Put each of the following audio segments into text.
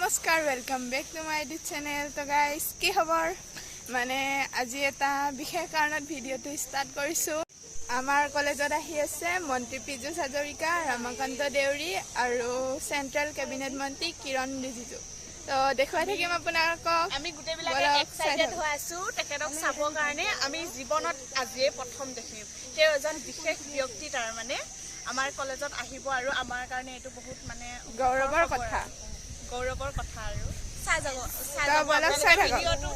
নমস্কাৰ welcome back to my YouTube channel. তো guys কি খবৰ মানে আজি এটা বিশেষ কাৰণত ভিডিঅ'টো ষ্টাৰ্ট কৰিছোঁ। আমাৰ কলেজত আহি আছে মন্ত্ৰী পীযুষ হাজৰিকা, ৰমাকান্ত দেউৰী আৰু চেণ্ট্ৰেল কেবিনেট মন্ত্ৰী কিৰণ ৰিজিজু। তো দেখুৱাই থাকিম আপোনালোকক। আমি গোটেইবিলাকে এক্সাইটেড হৈ আছোঁ তেখেতক চাবৰ কাৰণে। আমি জীৱনত আজিয়ে প্ৰথম দেখিম তেওঁ এজন বিশেষ ব্যক্তি, তাৰমানে আমাৰ কলেজত আহিব আৰু আমাৰ কাৰণে এইটো বহুত মানে গৌৰৱৰ কথা আৰু চাই যাব ভিডিঅ'টো।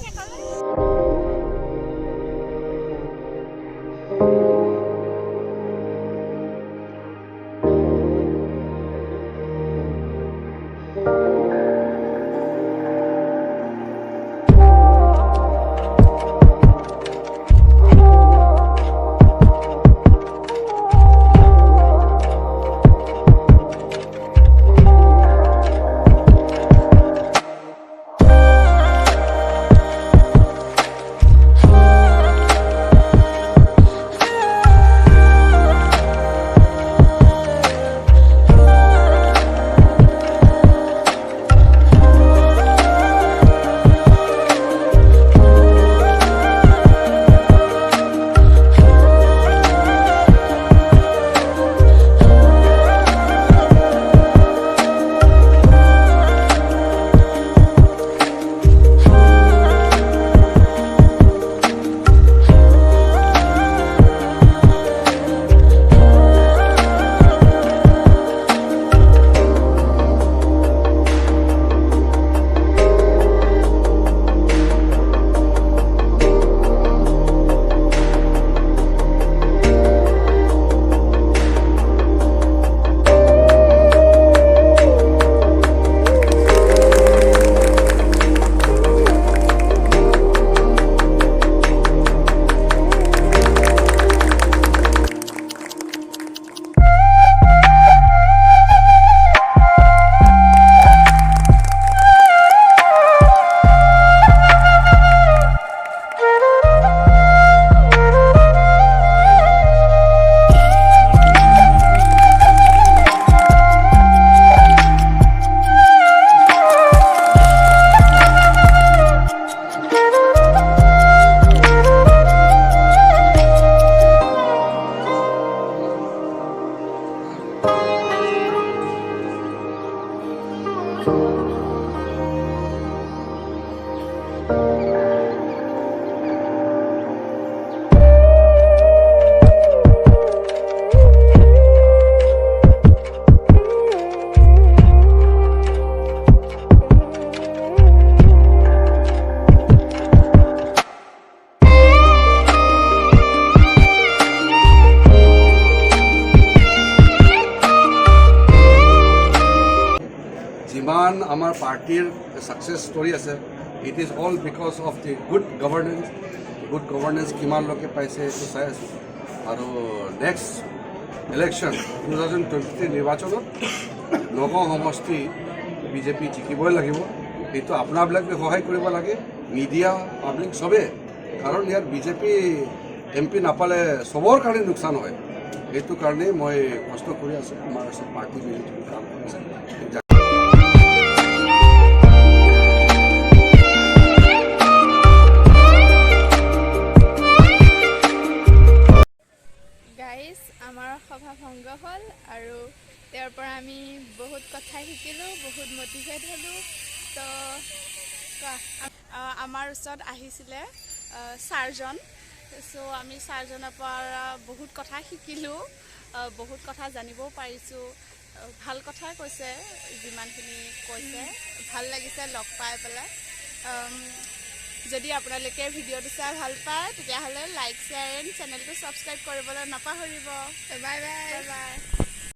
যিমান আমাৰ পাৰ্টিৰ ছাকচেছ ষ্টৰি আছে, it is all because of the good governance কিমান লোকে পাইছে এইটো চাই আছোঁ। আৰু নেক্সট ইলেকশ্যন 2023 নিৰ্বাচনত নগাঁও সমষ্টি বিজেপি জিকিবই লাগিব। এইটো আপোনাবিলাকে সহায় কৰিব লাগে, মিডিয়া, পাব্লিক চবেই, কাৰণ ইয়াত বিজেপি MP নাপালে চবৰ কাৰণে লোকচান হয়। সেইটো কাৰণে মই কষ্ট কৰি আছোঁ, আমাৰ চব পাৰ্টি মিলি কাম কৰিছে। আমাৰ সভা ভংগ হ'ল আৰু তেওঁৰ পৰা আমি বহুত কথা শিকিলোঁ, বহুত মটিভেট হ'লোঁ। তো আমাৰ ওচৰত আহিছিলে ছাৰজন, চ' আমি ছাৰজনৰ পৰা বহুত কথা শিকিলোঁ, বহুত কথা জানিবও পাৰিছোঁ। ভাল কথাই কৈছে, যিমানখিনি কৈছে ভাল লাগিছে লগ পাই পেলাই। যদি আপোনালোকে ভিডিঅ'টো চাই ভাল পায় তেতিয়াহ'লে লাইক, শ্বেয়াৰ এণ্ড চেনেলটো ছাবস্ক্ৰাইব কৰিবলৈ নাপাহৰিব। Bye bye. বাই।